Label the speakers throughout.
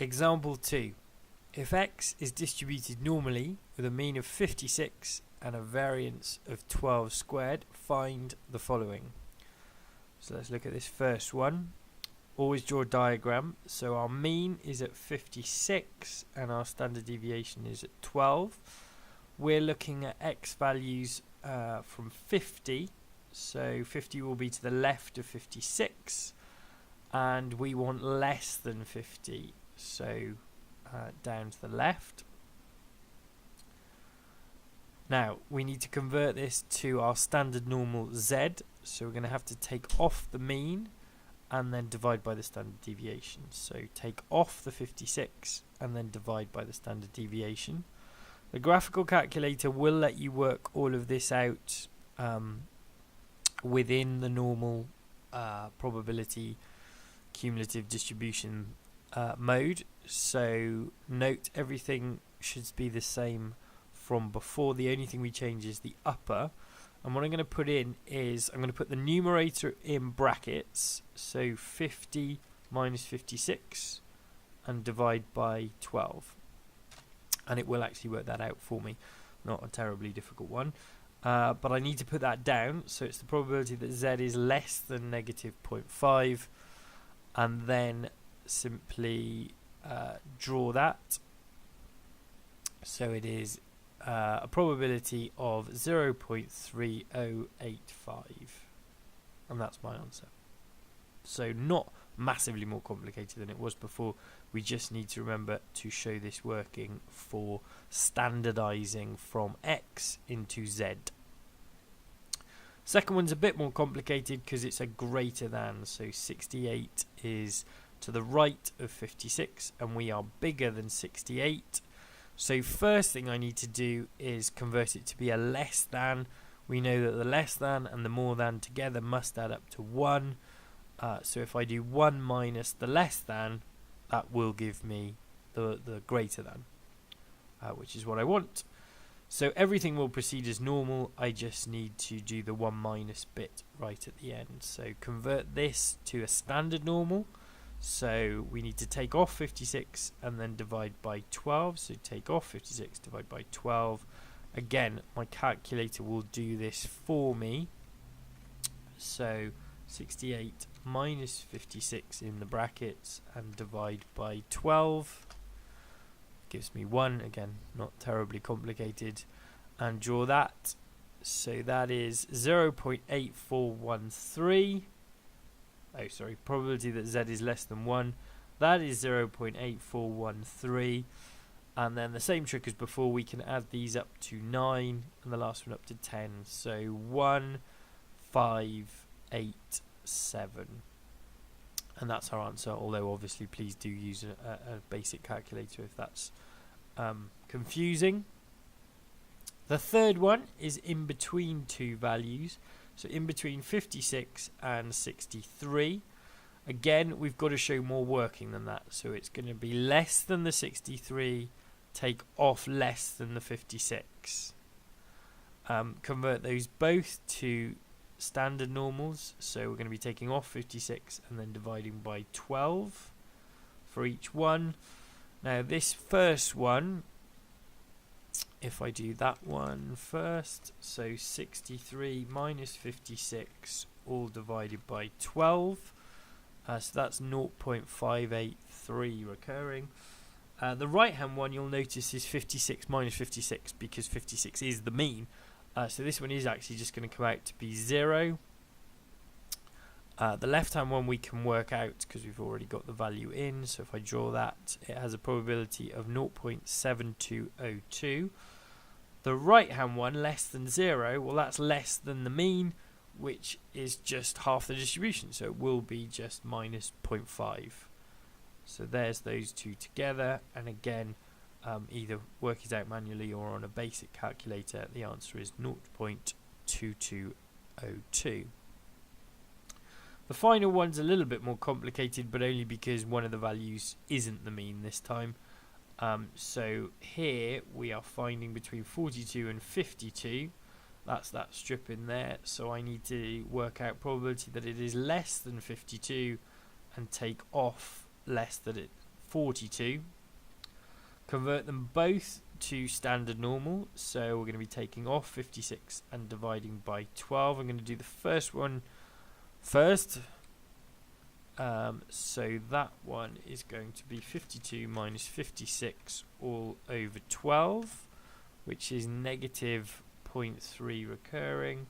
Speaker 1: Example 2. If x is distributed normally with a mean of 56 and a variance of 12 squared, find the following. So let's look at this first one. Always draw a diagram. So our mean is at 56 and our standard deviation is at 12. We're looking at x values from 50. So 50 will be to the left of 56. And we want less than 50. So down to the left. Now we need to convert this to our standard normal z, so we're going to have to take off the mean and then divide by the standard deviation. So take off the 56 and then divide by the standard deviation. The graphical calculator will let you work all of this out within the normal probability cumulative distribution mode. So note everything should be the same from before. The only thing we change is the upper, and what I'm going to put in is I'm going to put the numerator in brackets, so 50 minus 56 and divide by 12, and it will actually work that out for me. Not a terribly difficult one, but I need to put that down. So it's the probability that z is less than negative 0.5, and then simply draw that. So it is a probability of 0.3085, and that's my answer. So not massively more complicated than it was before. We just need to remember to show this working for standardizing from x into z. Second one's a bit more complicated because it's a greater than, so 68 is to the right of 56 and we are bigger than 68. So first thing I need to do is convert it to be a less than. We know that the less than and the more than together must add up to 1. So if I do 1 minus the less than, that will give me the greater than, which is what I want. So everything will proceed as normal. I just need to do the 1 minus bit right at the end. So convert this to a standard normal. So we need to take off 56 and then divide by 12. So take off 56, divide by 12. Again, my calculator will do this for me. So 68 minus 56 in the brackets and divide by 12 gives me 1. Again, not terribly complicated. And draw that. So that is 0.8413. Oh, sorry, probability that z is less than 1. That is 0.8413. And then the same trick as before, we can add these up to 9 and the last one up to 10. So 1587. And that's our answer, although obviously please do use a basic calculator if that's confusing. The third one is in between two values. So in between 56 and 63. Again, we've got to show more working than that. So it's going to be less than the 63, take off less than the 56. Convert those both to standard normals. So we're going to be taking off 56 and then dividing by 12 for each one. Now this first one, if I do that one first, so 63 minus 56 all divided by 12, so that's 0.583 recurring. The right hand one you'll notice is 56 minus 56 because 56 is the mean, so this one is actually just going to come out to be 0. The left hand one we can work out because we've already got the value in, so if I draw that, it has a probability of 0.7202. The right hand one, less than 0, well that's less than the mean, which is just half the distribution, so it will be just minus 0.5. So there's those two together, and again either work it out manually or on a basic calculator. The answer is 0.2202. The final one's a little bit more complicated, but only because one of the values isn't the mean this time. So here we are finding between 42 and 52. That's that strip in there. So I need to work out probability that it is less than 52 and take off less than 42. Convert them both to standard normal, so we're going to be taking off 56 and dividing by 12. I'm going to do the first one first. So that one is going to be 52 minus 56 all over 12, which is negative 0.3 recurring. I'm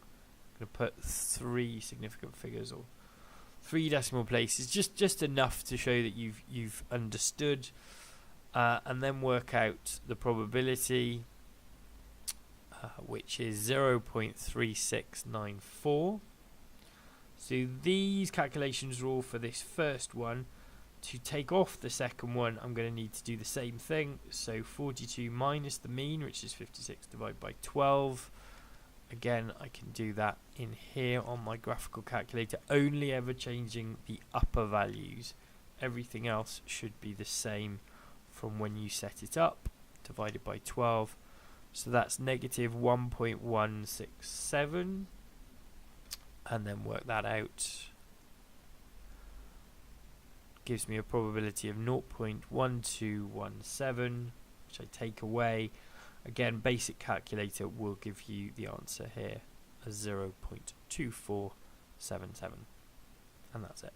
Speaker 1: going to put 3 significant figures or 3 decimal places, just enough to show that you've understood, and then work out the probability, which is 0.3694. So these calculations are all for this first one. To take off the second one, I'm going to need to do the same thing. So 42 minus the mean, which is 56, divided by 12. Again, I can do that in here on my graphical calculator, only ever changing the upper values. Everything else should be the same from when you set it up, divided by 12. So that's negative 1.167. And then work that out. Gives me a probability of 0.1217, which I take away. Again, basic calculator will give you the answer here as 0.2477. And that's it.